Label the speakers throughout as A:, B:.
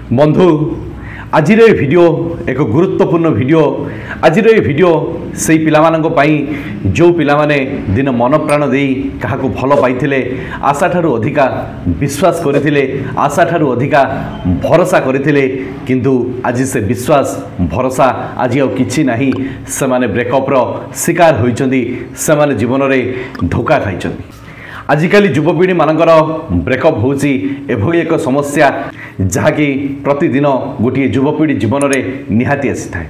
A: बंधु आज वीडियो एक गुरुत्वपूर्ण वीडियो आज वीडियो से पाई जो पिलामाने दिन मन प्राण दे क्या भल पाई आशा ठारू अधिका विश्वास करते आशा ठारू अधिका भरोसा करते किंतु आज से विश्वास भरोसा आज आ कि नहीं से माने ब्रेकअप्र शिकार होइचंदी से माने जीवन में धोखा खाई आजिकल युवपीढ़ी मानकर ब्रेकअप होची एभली एक समस्या जहाँकि प्रतिदिन गोटे युवपीढ़ी जीवन में निहाती आसी थाए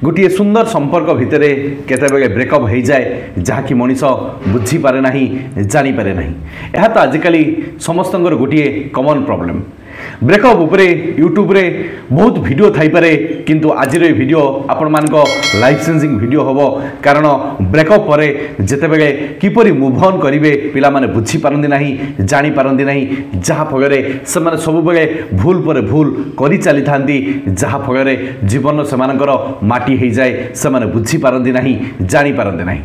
A: गोटे सुंदर संपर्क भितर केतेबेले ब्रेकअप हो जाए जहाँकि मनीष बुझी पारे नाही जानी पारे नाही यह तो आजिकल समस्त गोटे कॉमन प्रॉब्लम ब्रेकअप उपरे यूट्यूब रे बहुत वीडियो थाई पारे किंतु आज वीडियो आपण मानको लाइफ चेंजिंग वीडियो होबो कारण ब्रेकअप परे जेतेबेले किपरि मूव ऑन करिवे पिला माने बुझी पारंदी नाही जानी पारंदी नाही जहा फगरे से माने सब बेले भूल परे भूल करि चली थांदी जहा फगरे जीवन से मानकर माटी हे जाए से माने बुझी पारंदी नाही जानी पारंदी नाही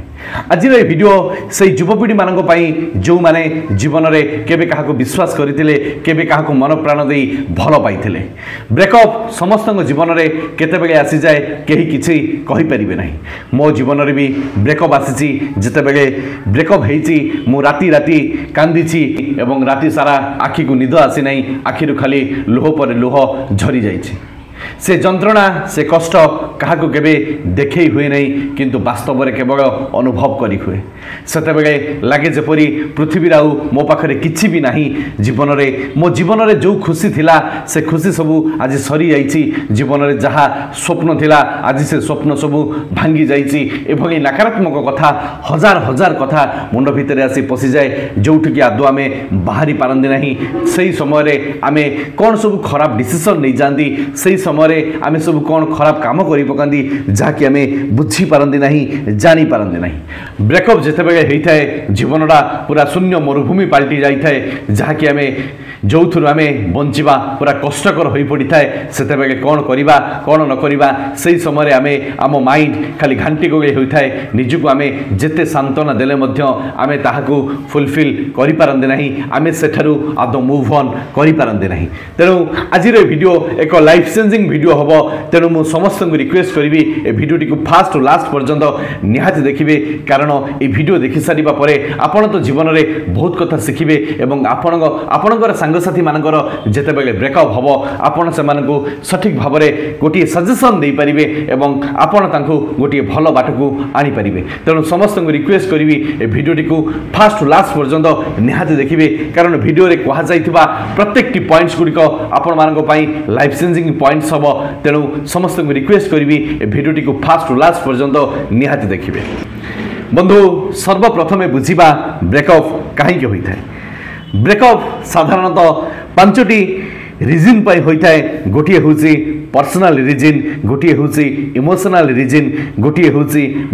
A: आज वीडियो से युवपीढ़ी मानक पई जो माने जीवन रे केबे काहाको विश्वास करथिले केबे काहाको मन प्राण दे भल पाई ब्रेकअप समस्त जीवन में केतेबेले आसी जाए कहीं किसी कहि परिबे नहीं मो जीवन में भी ब्रेकअप आसी जितेबेले ब्रेकअप होईची मु राति राति कांदीची एवं राति सारा आखि को निद आसी नहीं आखिरु खाली लोह पर लोह झरी जाइछि से जंत्रणा से कष्ट क्या केबे देखे हुए नहीं किंतु वास्तव में केवल अनुभव करी हुए सेतेबेले लगे जेपरी पृथ्वी आउ मो पाखरे किछि भी नहीं जीवन में मो जीवन में जो खुशी थिला से खुशी सबू आज सरी जाइछि जीवन में जहाँ स्वप्न थिला आज से स्वप्न सबू भांगी जाइछि एभली नकारात्मक कथा हजार हजार कथा मुंड भितर आसी पशि जाए जोठी कि आदौ आमे बाहरी पारंदी नहीं सही समय आमे कौन सब खराब डिसीजन नहीं जाती सही समय आमे सब कौन खराब काम करी पकांदी जहाँकि आमे बुझी पारंदी नहीं जानी पारंदी नहीं ब्रेकअप जितेबेले होता है जीवनटा पूरा शून्य मरुभूमि पलटि जाए जहाँकि आमे जो थुरु आमे बंचिबा पूरा कष्टकर हो पड़ी थाए सेतेबेले कौन करिबा कौन न करिबा सही समय आमे आम माइंड खाली घांटी गोगे होता है निजको आमे जेते सांत्वना देले मध्य आमे ताहाकू फुलफिल करि पारंदे नहीं आमे सेठारु आदौ मूव ऑन करि पारंदे नहीं तेणु आज वीडियो एक लाइफ चेंजिंग वीडियो होबो तेणु मु समस्त को रिक्वेस्ट करिवि ए वीडियोटी को फास्ट टू लास्ट पर्यंत निहाती देखिबे कारण ए वीडियो देखि सारिबा परे आपण तो जीवन में बहुत कथा शिखिबे एवं आपणकर सांगसाथी मानकर जेतेबेले ब्रेकअप हबो आपण से मानको सठिक भाव में गोटे सजेशन दे पारिबे एवं आपण तांको गोटे भल बाट को आनी पारिबे तेणु समस्त को रिक्वेस्ट करिवि ए वीडियोटी को फास्ट टू लास्ट पर्यंत निहाती देखिबे कारण वीडियो रे कहा जाइथिबा प्रत्येक टी पॉइंट्स गुडिको आपण मानको पई लाइफ चेंजिंग पॉइंट्स हबो तेणु समस्त को रिक्वेस्ट करिवि ए वीडियोटी को फास्ट टू लास्ट पर्यंत निहाती देखिबे बंधु सर्वप्रथमे बुझिबा ब्रेकअप काहे होइथाय ब्रेकअप साधारणतः 5टी रिजन पर होता है गोटे हूँ पर्सनल रिजन गोटे हूँ इमोशनल रिजन गोटे हूँ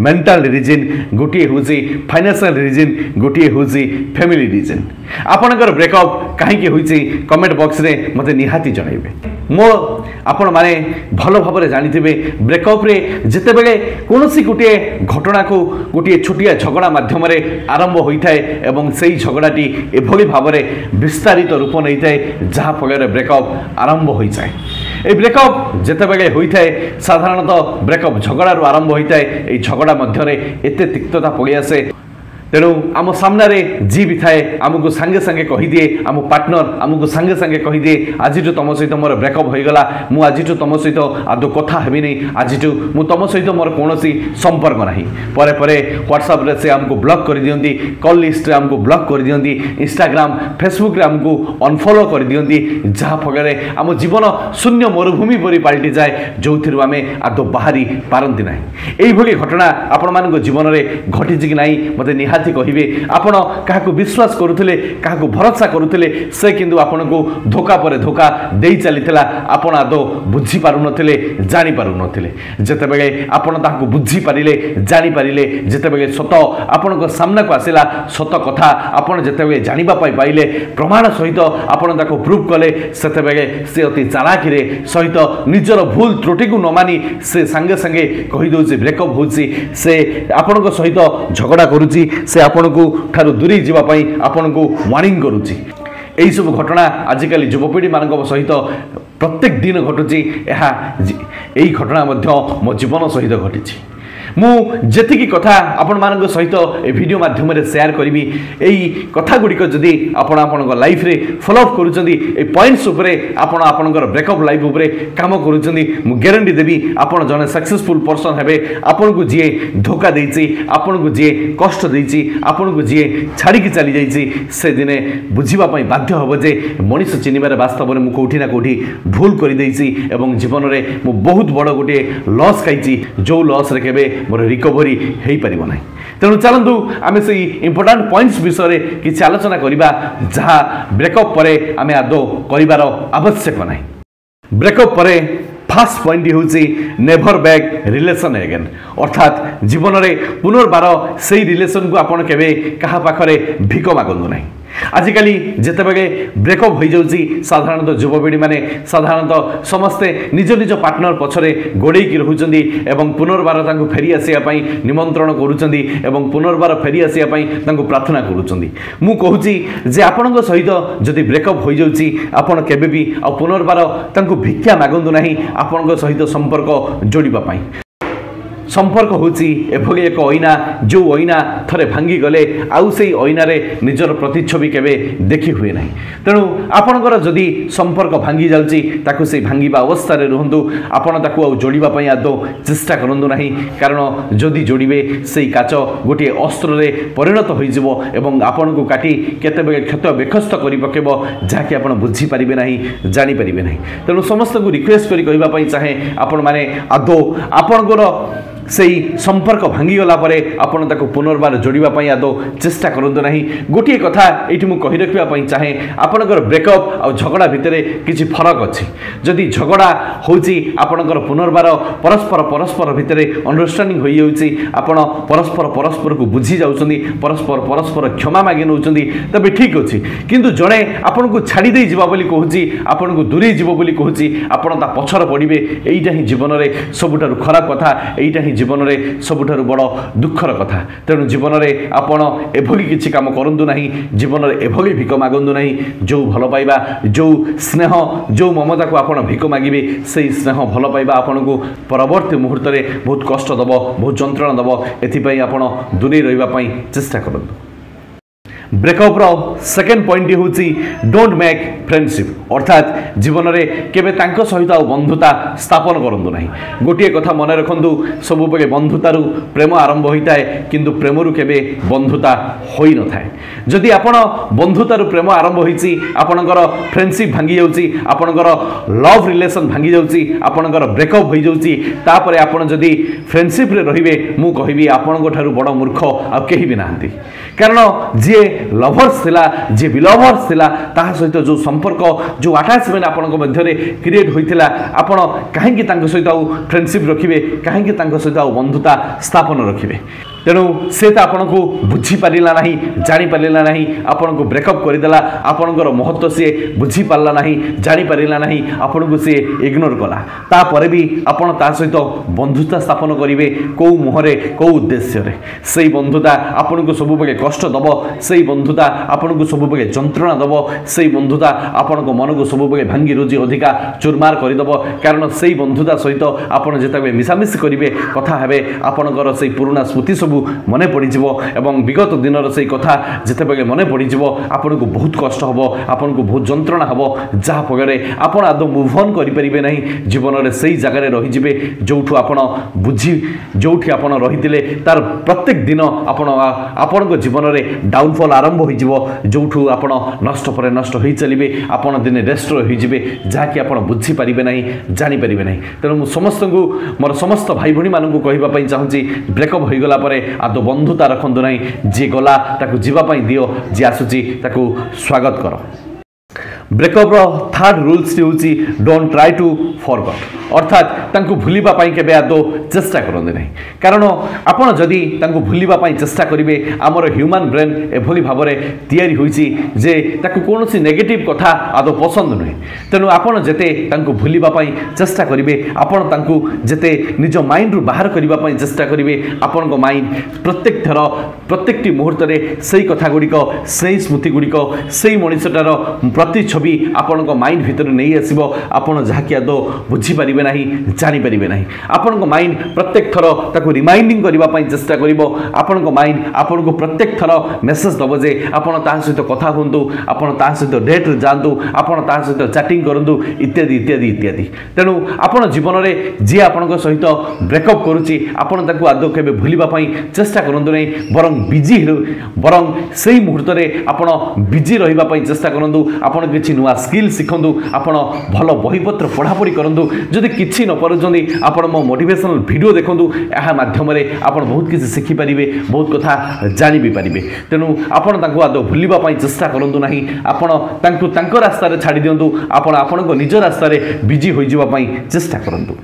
A: मेंटल रिजन गोटे हूँ फाइनेंशियल रिजन गोटे हूँ फैमिली रिजन आपणकर ब्रेकअप कहीं होती कमेंट बॉक्स रे मते निहाती जनइबे मो आपण माने भल भाव में जानी ब्रेकअप रे जेतेबेले कोनोसी गोटे घटना को गोटे छोटिया झगड़ा माध्यम आरंभ होता है एवं सही झगड़ाटी एभली भाव में विस्तारित रूप नहीं थाए जहाँ फल ब्रेकअप आरंभ हो जाए ए ब्रेकअप जेतेबेले होता है साधारणतः ब्रेकअप झगड़ारू आरंभ होता है ये झगड़ा मध्य एते तिक्तता पड़ी आसे तेणु आम सामने जी भी थाए आमको सांगे सांगे कहीदिए आम पार्टनर आमको सांगे सांगे कहीदिए आज तुम सहित मोर ब्रेकअप होगला मु आज तुम सहित आदौ कथा हेबी नहीं आज मु तुम सहित मोर कौन संपर्क ना परे परे व्हाट्सएप रे से आमको ब्लॉक कर दियंती कॉल लिस्ट रे आमको ब्लॉक कर दियंती इंस्टाग्राम फेसबुक रे आमको अनफॉलो कर दियंती जहाँ फल आम जीवन शून्य मरुभूमि परी पलटि जाए जो थी आम आदौ बाहरी पारंती ना यही घटना आपण मान जीवन में घटी कि नहीं मत निहाती कहिबे आपण काहाको विश्वास करुथिले काहाको भरोसा करुथिले से किंतु आपनको धोखा पर धोखा देई चलीथिला आपण आदो बुझी पारु नथिले जानि पारु नथिले जेतेबेले आपण ताहाको बुझी पारिले जानि पारिले जेतेबेले सत आपनको सामना को आसिला सत कथा आपण जेतेबेले जानिबा पाइले प्रमाण सहित आपण ताको प्रूफ कले सेतेबेले से अति चालाकी रे सहित निजर भूल त्रुटि को न मानी से संगे संगे कहि दोछि ब्रेकअप होछि से आपनको सहित झगड़ा करूछि से आपण को ठारू दूरी जीवा पई आपण को वार्निंग करूछि यही सब घटना आजिकल युवपीढ़ी मान सहित प्रत्येक दिन घटुची यही घटना मो जीवन सहित घटी मुझे कथा आपण मान सहित ए वीडियो माध्यम शेयर करी यही कथा गुड़िक जदि आपण लाइफ रे फॉलोअप करुँच पॉइंट्स आपण आपणकर ब्रेकअप लाइफ उपरे काम करुँच ग्यारंटी देवी आपण जने सक्सेसफुल पर्सन हेबे आपण को जी धोखा देछि आपण को जी कष्ट देछि आपण को जी छाड़ी चली जाइछि से दिने बुझिबा पई बाध्य हबो जे मनीष चिनिबार वास्तव में मु कोठी ना कोठी भूल कर देछि एवं जीवन रे मु बहुत बड़ गोटे लॉस खाइछि जो लॉस रे केबे मोर रिकवरी हो पार ना तेणु चलतु आम से इंपोर्टाट पॉइंट्स विषय किसी आलोचना करवा जहाँ ब्रेकअप पर आम आदौ कर आवश्यक ना ब्रेकअप पर फास्ट पॉइंट हूँ नेभर बैक रिलेशन एगेन अर्थात जीवन में पुनर्बार से रिलेशन को आपड़ के क्या पाखे भिक मागंतु ना आजिकल जितेबले ब्रेकअप हो जाऊँगी साधारणतः युवपीढ़ी मैंने साधारणतः समस्ते निज निज पार्टनर पछरे गोड़ेकी रोचंदी एवं पुनर्बार फेरी आसापी निमंत्रण करुँच पुनर्बार फेरी आसापी प्रार्थना करुँच मु कहूँ जे आपण सहित जदि ब्रेकअप हो जाऊँगी आपण केबे भी आ पुनर्बार भिक्षा मागंतु ना आपण सहित संपर्क जोड़ापी संपर्क होची एभली एक अइना जो अइना थरे भांगी गले आउ से अइना रे निजर प्रतिच्छवि केबे देखि हुए नाही तेणु आपणकर जदि संपर्क भांगी जाउची ताकु से भांगीबा अवस्था रे रहंतु आपण ताकु आउ जोड़िबा पई आदो चेष्टा करंतु नाही कारण जदि जोड़िबे सेई काच गोटे अस्त्र रे परिणत होई जिवो एवं आपण को काटी केतेबे क्षत बेखस्त करि पकेबो जाकि आपण बुझी परिबे नाही जानि परिबे नाही तेणु समस्त को रिक्वेस्ट करि कहबा पई चाहे आपण माने आदो आपणकर से संपर्क भांगीगला आपण ताको पुनर्बार जोड़ापी आदौ चेष्टा करंतु नाही गोटे कथा ये मुझे कही रखा चाहे आपणकर ब्रेकअप आ झगड़ा भितर किसी फरक अच्छी जदि झगड़ा होची आपणकर पुनर्बार परस्पर परस्पर भितर अंडरस्टैंडिंग हो जाउची आपण परस्पर परस्पर को बुझी जाउछंदी परस्पर परस्पर क्षमा मागी नउछंदी तबे ठीक अच्छी किंतु जड़े आपण को छाड़ी दे जिबा बोली कहूची आपण को दूरी जीव बोली कहूची आपण ता पछर पड़िबे एइटा ही जीवन में सबुठारु खराब कथा एइटा ही जीवन में सबुठारु बड़ दुखर कथा तेणु जीवन में आपण एभली किसी काम करंतु नहीं जीवन में एभली भिक मागंतु नहीं जो भल पाइबा जो स्नेह जो ममता को आपण भिक मागिबे से स्नेह भल पाइबा आपण को परवर्ती मुहूर्त में बहुत कष्ट दब बहुत जंत्रणा दब एथिपाई आपण दूरे रहिबा पई चेष्टा करंतु ब्रेकअप रो सेकेंड पॉइंट हूँ डोंट मेक फ्रेंडशिप अर्थात जीवन में केबे तांको सहित आ बंधुता स्थापन करंतु नहीं गोटे कथा मन रखंतु सब बेले बंधुतारू प्रेम आरंभ होता है किंतु प्रेमरू केबे बंधुता होई न थाए जदि आपण बंधुतारू प्रेम आरंभ होईची आपणकर फ्रेंडशिप भांगी जाउची आपणकर लव रिलेशन भांगी जाउची आपणकर ब्रेकअप हो जाउची तापरे आपण जदि फ्रेंडशिप रे रहिबे मु कहिबी आपणको ठारू बड़ मूर्ख आ केही भी नाहंती कारण जे लभर्स थिला जे बिलभर्स थिला ताहा सहित जो संपर्क जो अटैचमेंट आपण मध्य क्रिएट होइथिला आपण काहेकि तांको सहित फ्रेंडशिप रखिबे काहेकि तांको सहित बंधुता स्थापन रखिबे तेणु से तो आपन को बुझी पारा ना जानी पारा ना आपन को ब्रेकअप करदेला आपणकर महत्व सी बुझी पारा ना जानी पारा ना आपन को सी इग्नोर कला तापर भी आपन ता सहित बंधुता स्थापन करेंगे कौ मुहरे कौ उद्देश्य से बंधुता आपन को सब बेले कष्ट दब से बंधुता आपन को सब बेले जंत्रणा दब से बंधुता आपन को मन को सब बेले भांगी रुजी अधिका चुरमार करदेव कारण से बंधुता सहित आपन जिते मिसामिशी करेंगे कथा हे आपणकर से पुराना स्मृति सब मने पड़ एवं विगत दिन से कथा जिते मने पड़ आपन को बहुत कष्ट हम आपन को बहुत जंत्रणा हम जहाँफल आपड़ आदौ मुव ऑन करें ना जीवन में से जगार रहीजे जो आपण बुझी जो आप रही तार प्रत्येक दिन आपण जीवन में डाउनफॉल आरंभ हो जो आप नष्ट पर नष्ट हो चलिए आपड़ दिन रेस्ट रहीजे जहाँकि आप बुझीपारे ना जानीपारे ना तेणु समस्त को मोर समस्त भाई भाई मानू कहवाई चाहूँगी ब्रेकअप हो गला आदौ बंधुता रखु ना जी गला ताकू जीवाई दियो जी आसूची ताकू स्वागत कर ब्रेकअप थर्ड रूल्स होची डोंट ट्राई टू फॉरगेट अर्थात तांको भूलिबा पई केबे आदो चेष्टा करंदे नहीं कारण आपण जदी तांको भूलिबा पई चेष्टा करिवे हमर ह्यूमन ब्रेन एभली भाबरे तयारी होईची जे ताको कोनोसी नेगेटिव कथा आदो पसंद नहीं तेनु आपण जते तांको भूलिबा पई चेष्टा करिवे आपण तांको जते निज माइंड रु बाहर करिबा पई चेष्टा करिवे आपण को माइंड प्रत्येक थर प्रत्येकटी मुहूर्त रे सेही कथा गुडी को सेही स्मृति गुडी को सेही मनिषटार प्रति छवि आपण को माइंड भीतर नहीं आसीबो आपण जहा कि आदो बुझी परिबे नाही जानि परिबे नाही आपण को माइंड प्रत्येक थर ताको रिमाइंडिंग करिबा पई चेष्टा करिवो आपण को माइंड आपण को प्रत्येक थर मेसेज दबो जे आपण ता सहित कथा हुंतु आपण ता सहित डेट रे जांतु आपण ता सहित चैटिंग करंतु इत्यादि इत्यादि इत्यादि तेनु आपण जीवन रे जे आपण को सहित ब्रेकअप करूची आपण ताको आदो केबे भूलिबा पई चेष्टा करंतु नै बरं बिजी बरं सेही मुहूर्त रे आपण बिजी रहिबा पई चेष्टा करंतु आपण किछि नुवा स्किल सिखंतु आपण भलो बहीपत्र पढ़ापढ़ी करंतु जदि किछि न परुचंदी आपण मो मोटिवेशनल वीडियो देखंतु एहा माध्यम रे आपण बहुत किछि सिखि परिबे बहुत कथा जानि भी परिबे तेनु आपण तांको आदो भूलिबा पई चेष्टा करंतु नाही आपण तांको तांको रास्ता रे छाडी दियंतु आपण आपनको निज रास्ता रे बिजी होई जिबा पई चेष्टा करंतु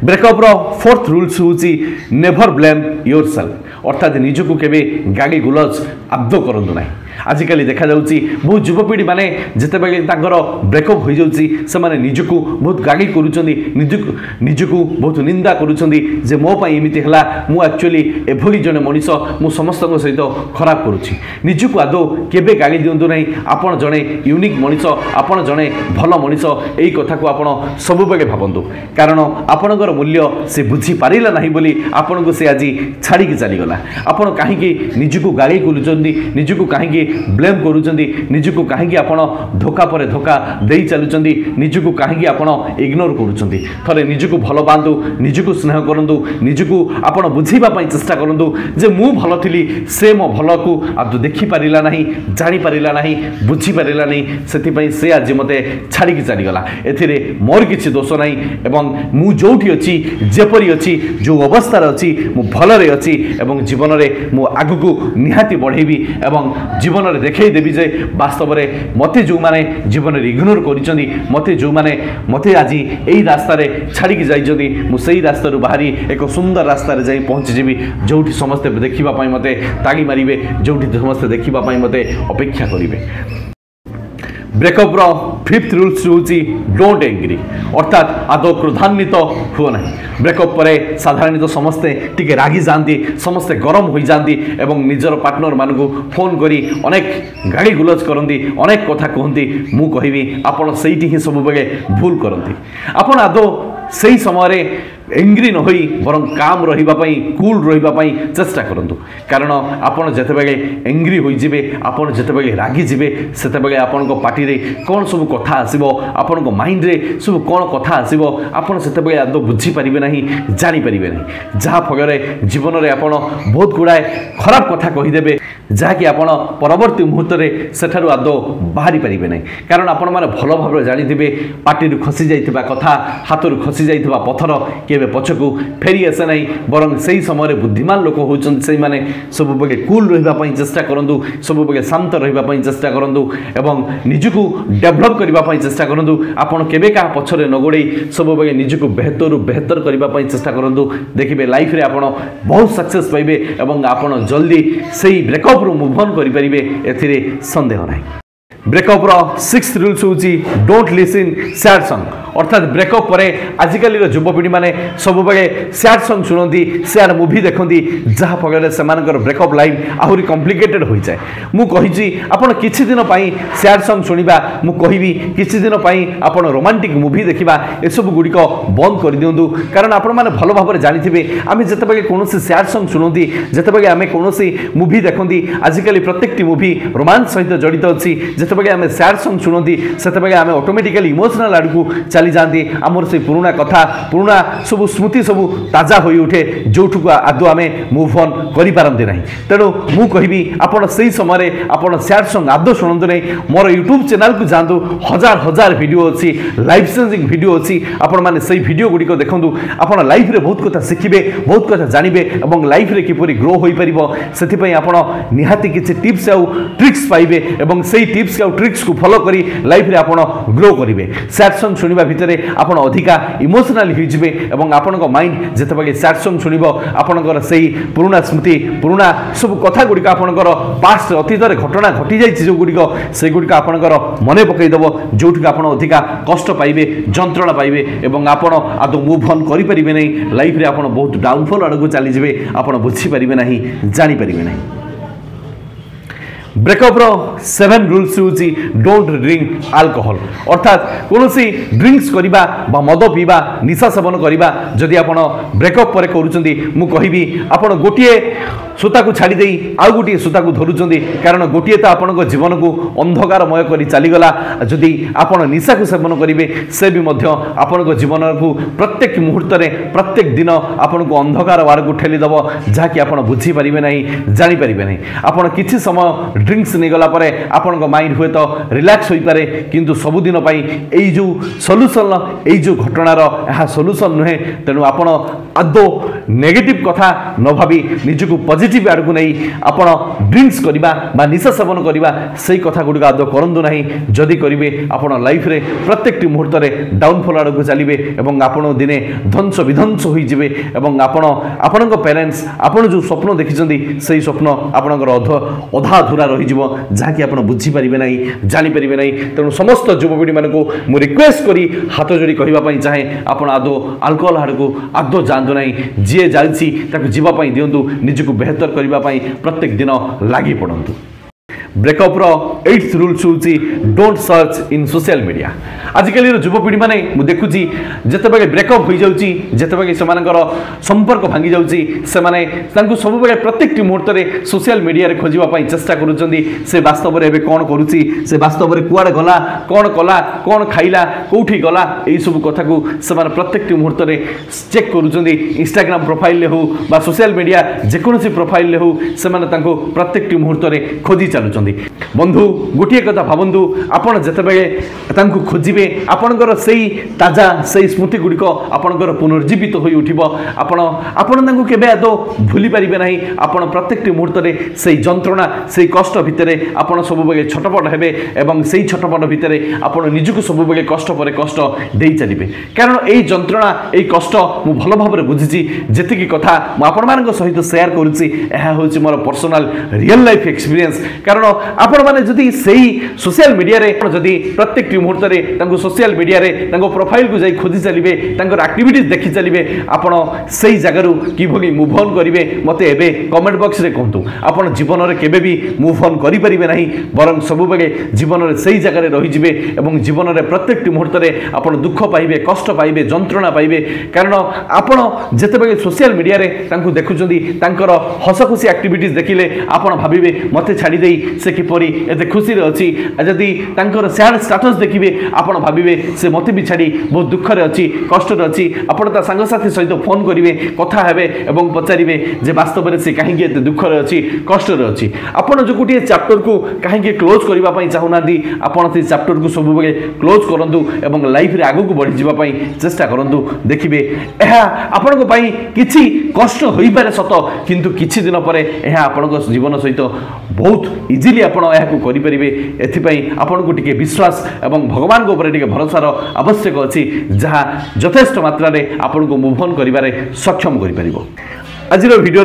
A: ब्रेकअप रो फोर्थ रूल्स होची नेवर ब्लेम योरसेल्फ अर्थात निजको केबे गाड़ी गुलज आदो करंतु नाही आजिकली देखा जाउची बहुत युवपीढ़ी माने जते बेले तांकर ब्रेकअप हो जाउची से माने निजको बहुत गाड़ी करूचंदी निजको बहुत निंदा करूचंदी जे मो पई एमिति हला मु एक्चुअली एभली जने मनिष मु समस्त सहित खराब करूची निजको आदो केबे गाड़ी दियंतु नाही आपण जने यूनिक मनिष आपण जने भलो मनिष एई कथा को आपण सब बेले भाबंतु कारण आपणकर मूल्य से बुझी पारिला नाही बोली आपण को से आज छाड़ी के चली गला आपण काहे कि निजको गाड़ी करूचंदी निजको काहे कि ब्लेम करूचंदी निजको काहे कि आपण धोखा पर धोखा देई चलुचंदी निजको काहे कि आपण इग्नोर करूचंदी थरे निजको भलो बांधु निजको स्नेह करंतु निजको आपण बुझीबा पई चेष्टा करंतु जे मु भलो थिली से मो भलो को आदु देखि पारिला नाही जानि पारिला नाही बुझी पारिला नाही सेति पई से आज मते छाड़ी के चली गला एथिरे मोर किछि दोष नाही एवं मु जोठी अछि जेपरी अछि जो अवस्था रे अछि मु भलो रे अछि एवं जीवन रे मु आगु को निहाती बढ़ेबी एवं जीवन रे देखै देबी जे वास्तव रे मते जो माने जीवन रे इग्नोर करिसंदी मते जो माने मते आज एई रास्ता रे छाड़ी के जाई जदी मु सेही रास्ता रु बाहरी एक सुंदर रास्ता रे जाई पहुंची जेबी जोठी समस्त देखिबा पई मते तागी मारिबे जोठी समस्त देखिबा पई मते अपेक्षा करिवे ब्रेकअप रो फिफ्थ रूल्स होची डोंट एंग्री अर्थात आदो क्रोधान्वित हो नहीं ब्रेकअप परे साधारणतः समस्ते टिके रागी जाती समस्ते गरम हो जाती एवं निजर पार्टनर मान को फोन करी अनेक गाड़ी गुलज करती अनेक कथा कहती मु कहबी आपण सेठी ही सब बेले भूल करती आपण आदो सही समय एंग्री न होई बरं काम रहिबा पई कूल रहिबा पई चेष्टा करंतु कारण आपण जते बेले एंग्री होई जिवे आपण जते बेले रागी जिवे सेते बेले आपण को पार्टी रे कोन सब कथा आसीबो आपण को माइंड रे सब कोन कथा आसीबो आपण सेते बेले आदो बुझी परिबे नाही जानि परिबे नाही जहा फगरे जीवन रे आपण बहुत गुडाय खराब कथा कहि देबे जहा कि आपण परवर्ती मुहूर्त रे सेठारु आदो बाहरी परिबे नाही कारण आपण माने भलो भाबरे जानि दिबे पार्टी रु खसी जाइतिबा कथा हाथ रु खसी जाइतिबा पत्थर के पछकू फेरी आसे नहीं बरं से समय बुद्धिमान लोक होती माने सब बेले कूल रहिबा पई चेष्टा करंतु सब बेले शांत रहिबा पई चेष्टा करंतु एवं निजको डेवलप करिबा पई चेष्टा करंतु आपण केबे का पछरे नगोडे सब बेले निजको बेहतर करिबा पई चेष्टा करंतु देखिबे लाइफ रे आपण बहुत सक्सेस पाइबे एवं आपण जल्दी सेही ब्रेकअप रु मूव ऑन करि परिबे एथिरे संदेह नाही ब्रेकअप रो सिक्स्थ रूल्स होची डोंट लिसन सैड सॉन्ग अर्थात ब्रेकअप परे आजिकल युवपीढ़ी माने सब बेले सैड सॉन्ग सुनती सैड मूवी देखती जहाँ फल से ब्रेकअप लाइफ आहरी कॉम्प्लिकेटेड हो जाए मु कहि आपण किछि दिन पई सैड सॉन्ग सुनिबा मु कहिबी किछि दिन पई आपण रोमांटिक मूवी देखिबा ए सब गुडी को बंद कर दियंतु कारण आपण माने भलो भाबरे जानिथिबे आमे जते बेले कोनोसी सैड सॉन्ग सुनती जते बेले आमे कोनोसी मूवी देखती आजिकल प्रत्येकटी मूवी रोमांस सहित जड़ित अछि जते बेले आमे सैड सॉन्ग सुनती सेते बेले आमे ऑटोमेटिकली इमोशनल आडकू चली जाती आमर से पुराना कथा पुराना सब स्मृति सब ताजा हो उठे जोठुक आदौ आम मुव ऑन करें ना तेणु मु कहि आपण से समय आप सैड सॉन्ग आदौ शुणु नहीं मोर यूट्यूब चैनल को जातु हजार हजार वीडियो अच्छी लाइफ चेंजिंग वीडियो अच्छी आपण मैंने से वीडियो गुड़िक देखूँ आप लाइफ रे बहुत कथा शिखिबे बहुत कथा जानवे और लाइफ रे किपरि ग्रो हो पार आप निहाती किसी टिप्स आउ ट्रिक्स पाइबे और से टिप्स आउ ट्रिक्स को फॉलो करी लाइफ रे आपण ग्रो करेंगे सैड सॉन्ग शुणा भितर आप अधिका इमोशनल होइजिबे और आपण माइंड जितेबाला सैड सॉन्ग शुणिबो आपणकर से पुराना स्मृति पुराना सब कथा गुड़िक आपणकर पास्ट अतीत घटना घटी जाइए जो गुड़िक से गुड़िक आपणकर मन पकईदेव जोठिक आप अधिका कष्ट पाइबे जंत्रणा पाइबे और आपण आदौ मुव ऑन करें नहीं लाइफ रे आपण बहुत डाउनफॉल आड़ को चलीजे आप बुझीपारे ना जानीपारे ना ब्रेकअप रो 7 रूल्स होची डोंट ड्रिंक अल्कोहल अर्थात कौन ड्रिंक्स करवा बा मद पीवा निशा सेवन करवा जदि आपण ब्रेकअप पर करूचंदी मु कहिबी आपण गोटिए सूता को छाड़ी दे आउ गोटे सूता को धरुचंदी कारण गोटे तो आपण जीवन को अंधकारमय कर चलीगला जदि आपण निशा को सेवन करेंगे से भी आपण जीवन को प्रत्येक मुहूर्त में प्रत्येक दिन आपण को अंधकार वार को ठेलीदेव जहाँकि आप बुझीपारे ना जानीपारे ना आपण किसी समय ड्रिंक्स नहीं गला परे आपण माइंड हुए तो रिलैक्स हो पारे किंतु सबुदिन यही जो सॉल्यूशन यही जो घटनार यह सॉल्यूशन नुहे तेणु आपण आदौ नेगेटिव कथा न भावी निजको पॉजिटिव आड़ को नहीं आपण ड्रिंक्स करवा बा निशा सेवन करवा से कथा गुड़िक आदौ करंतु नहीं जदि करेंगे आपण लाइफ रे प्रत्येक मुहूर्त में डाउनफॉल आड़ को चलिए और आपण दिने ध्वंस विध्वंस होइजिबे एवं आपण आपणक पेरेंट्स आपण जो स्वप्न देखिछंदी से स्वप्न आपणकर अधा अधूरा रहिजिवो जहाँकि आपण बुझीपारे ना जानीपारे ना तेणु समस्त युवपीढ़ी मानक मु रिक्वेस्ट करी हाथ जोड़ी कहवाई चाहे आप आदौ अल्कोहल आड़ को आदौ जातु ना जी जाइए जावाई दिंतु निजको बेहतर करने प्रत्येक दिन लगी पड़तु ब्रेकअप रो 8th रूल्स होची don't search in social media आजिकल युवपीढ़ी माने मु देखुची जेतेबेले ब्रेकअप हो जाउची जेतेबेले सेमानकर संपर्क भांगी जाउची से माने तांकु सब बेले प्रत्येक मुहूर्त में सोशल मीडिया रे खोजिबा पई चेष्टा करूचंदी से वास्तव रे एबे कोन करूची से वास्तव रे कुआडे गला कोन कला कोन खाइला कोठी गला एई सब कथा को से माने प्रत्येक मुहूर्त में चेक करूचंदी इंस्टाग्राम प्रोफाइल ले हो बा सोशल मीडिया जेकोसी प्रोफाइल ले हो से माने तांको प्रत्येक मुहूर्त में खोजी चालुचंदी बंधु गोटे कथा भावतु आपण जितेबेले तांको खोजिबे आपणकर से ताजा से स्मृति गुड़िक आपणकर पुनर्जीवित हो उठिबो आपण तांको केबे आदौ भूली पारिबे नाही आपण प्रत्येक मुहूर्त में से जंत्रणा से कष्ट भितर आपण सब बेले छटपट हेबे एवं से छटपट भितर आपण निजको सब बेले कष्ट पर कष्ट देई चलिबे कारण एई जंत्रणा एई कष्ट मु भल भाबरे बुझिछि जेतिकी कथा मु आपण मानक सहित शेयर करूछि एहा होछि मोर पर्सनल रियल लाइफ एक्सपीरियंस कारण आपण माने जदि सेही सोशल मीडिया रे जदि प्रत्येक मुहूर्त में तांको सोशल मीडिया रे तांको प्रोफाइल को जाई खोजी चलिबे तांकर एक्टिविटीज देखि चलिबे आपण सेही जगह किभली मूव ऑन करिवे मते एबे कमेंट बॉक्स रे कहतु आपण जीवन रे केबे भी मूव ऑन करि परिबे नाही बरं सब बेले जीवन रे सेही जगह रे रहि जिवे एवं जीवन रे प्रत्येक मुहूर्त में आपण दुख पाइबे कष्ट पाइबे जंत्रणा पाइबे कारण आपण जेतेबेले सोशल मीडिया रे तांको देखुचंदी तांकर हसखुशी एक्टिविटीज देखिले आपण भाबिबे मते छाडी देई से किपरि एते खुशी रे अछि जदि तांकर सैड स्टेटस देखिबे आपण भाबिबे से मते भी छाडी बहुत दुख रे अछि कष्ट रे अछि आपण ता संग साथी सहित फोन करिवे कथा हेबे एवं पचारिबे जे वास्तव में से काहे एते दुख रे अछि कष्ट रे अछि आपण जो गुटिए चैप्टर को काहे क्लोज करबा पई चाहुनादी आपण से चैप्टर को सब बेले क्लोज करंतु एवं लाइफ रे आगु को बढ़ी जिबा पई चेष्टा करंतु देखिबे एहा आपण को पई किछि कष्ट होई पारे सत किंतु किछि दिन परे एहा आपण को जीवन सहित बहुत इजीली आपण एहा को करि परिबे एथिपई आपण को टिके विश्वास एवं भगवान को ऊपर टिके भरोसार आवश्यक अछि जहा यथेष्ट मात्रा रे आपण को मूव ऑन करिबारे सक्षम करि परिबो आज video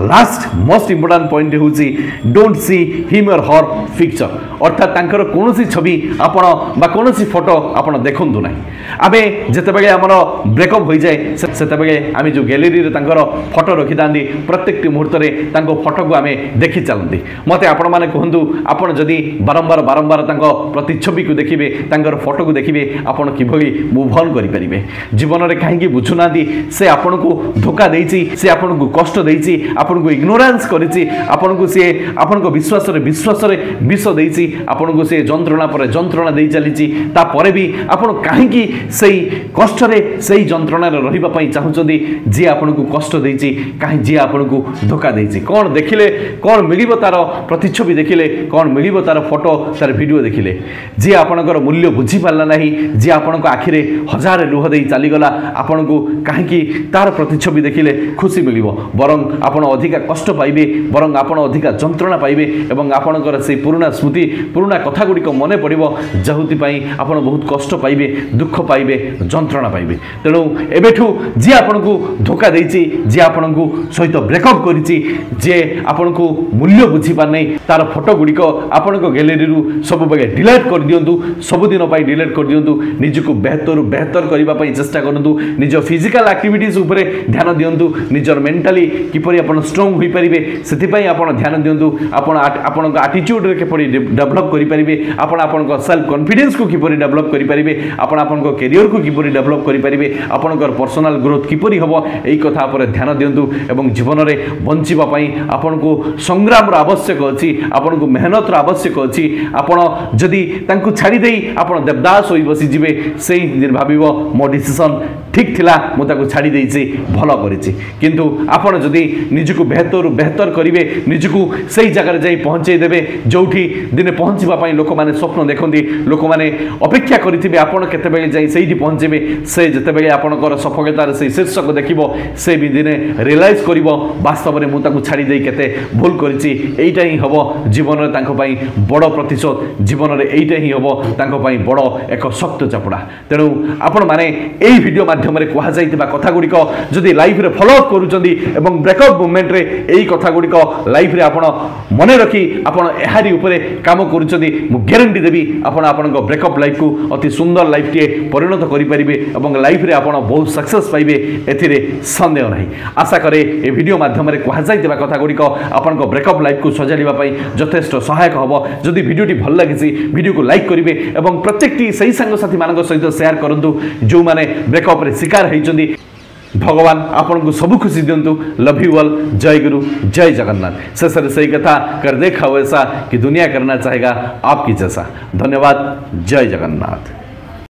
A: last most important point होची डोंट सी हिम और हर पिक्चर अर्थात तांकर कोनोसी छवि आपण बा कोनोसी फोटो आपण देखंतु नाही आबे जेतेबेले हमर ब्रेकअप होई जाय सेतेबेले आमी जो गैलरी रे तांकर फोटो रखि दांदी प्रत्येक मुहूर्त रे तांको फोटो को आमे देखि चलंदी मते आपण माने कहंतु आपण जदी बारंबार तांको प्रतिच्छवि को देखिबे तांकर फोटो को देखिबे आपण किभली मूव ऑन करि परिबे जीवन रे काहेकि बुझुनांदी से आपण को धोखा देइछि से आपण को कष्ट देइछि आपनको इग्नोरेंस करिछि आपनको से आपनको विश्वास रे विष देइछि आपनको से जंत्रणा पर जंत्रणा देइ चलिछि ता परे भी आपण काहेकि सेही कष्ट रे सेही जंत्रणा रे रहिबा पई चाहुचंदी जे आपनको कष्ट देइछि काहे जे आपनको धोखा देइछि कोन देखिले कोन मिलिबो तार प्रतिच्छबि देखिले कोन मिलिबो तार फोटो तार वीडियो देखिले जे आपनकर मूल्य बुझी पारला नाही जे आपनको आखिरे हजार लुह देई चली गला आपनको काहेकि तार प्रतिच्छबि देखिले खुशी मिलिबो बरं आपण अधिका कष्ट पाइबे बरं आपण अधिका जंत्रणा पाइबे एवं आपणकर से पुराना स्मृति पुराना कथा गुडी मने पड़िबो जहुति पई आपण बहुत कष्ट पाइबे दुख पाइबे जंत्रणा पाइबे तेणु एबेठु जे आपनको धोखा देइछि जे आपनको सहित ब्रेकअप करिछि जे आपनको मूल्य बुझी पार नै तार फोटो गुडी आपनको गैलरी रु सब बगे डिलीट कर दियंतु सब दिन पई डिलीट कर दियंतु निजको बेहतर करिबा पई चेष्टा करंतु निज फिजिकल एक्टिविटीज ऊपर ध्यान दियंतु निजर मेंटली किपरि आपण स्ट्रांग होई परिबे सेति पई आपण ध्यान दियंतु आपण आपणको एटीट्यूड रे किपरि डेवलप करि परिबे आपण आपणको सेल्फ कॉन्फिडेंस को किपरि डेवलप करि परिबे आपण आपणको करियर को किपरि डेवलप करि परिबे आपणकर पर्सनल ग्रोथ किपरि हबो एई कथा पर ध्यान दियंतु एवं जीवन रे बंचिबा पई आपणको संग्राम रो आवश्यक अछि आपणको मेहनत रो आवश्यक अछि आपण जदि तांकु छाडी देई आपण देवदास होई बसी जिवे सेई दिन भाबिबो मो डिसिजन ठीक थिला मो ताकु छाडी देइछि भलो करिछि किंतु आपण जदि निजको बेहतर करिवे निजको सेई जगह रे जाई पहुंचै देबे जोठी दिने पहुंचबा पई लोक माने स्वप्न देखंती लोक माने अपेक्षा करिथिबे आपण केते बेले जाई सेईठी पहुंचेबे से जते बेले आपणकर सफलतार से शीर्षक देखिबो से भी दिने रियलाइज करिवो वास्तव रे मु ताकु छाडी देई केते भूल करिछि एइटा ही हबो जीवन रे तांको पई बड़ प्रतिशोध जीवन रे एइटा ही हबो तांको पई बड़ एक शक्त चापड़ा तेणु आपण माने एई वीडियो माध्यम रे कुहा जाइतिबा कथा गुडी को जदि लाइफ रे फॉलो अप करूचंदी एवं ब्रेकअप मूवमेंट रे एई कथा गुडी को लाइफ रे आपण मने रखी आपण एहारी ऊपर काम करूचंदी मु ग्यारंटी देबी आपण आपनको ब्रेकअप लाइफ को अति सुंदर लाइफ टे परिणत करि परिबे एवं लाइफ रे आपण बहुत सक्सेस पाइबे एथिरे संदेह नाही आशा करे ए वीडियो माध्यम रे कुहा जाइतिबा कथा गुडी को आपनको ब्रेकअप लाइफ को सजालिबा पई यथेष्ट सहायक हबो जदि वीडियो टी भल लागिछि वीडियो को लाइक करिवे एवं प्रत्येकटी सही संग साथी मानक सहित शेयर करंतु जो माने ब्रेकअप रे शिकार हैचंदी भगवान आपन को सब खुशी दिंतु लव यू ऑल जय गुरु जय जगन्नाथ शेषर सही कथा कर देखा वैसा कि दुनिया करना चाहेगा आपकी जैसा धन्यवाद जय जगन्नाथ।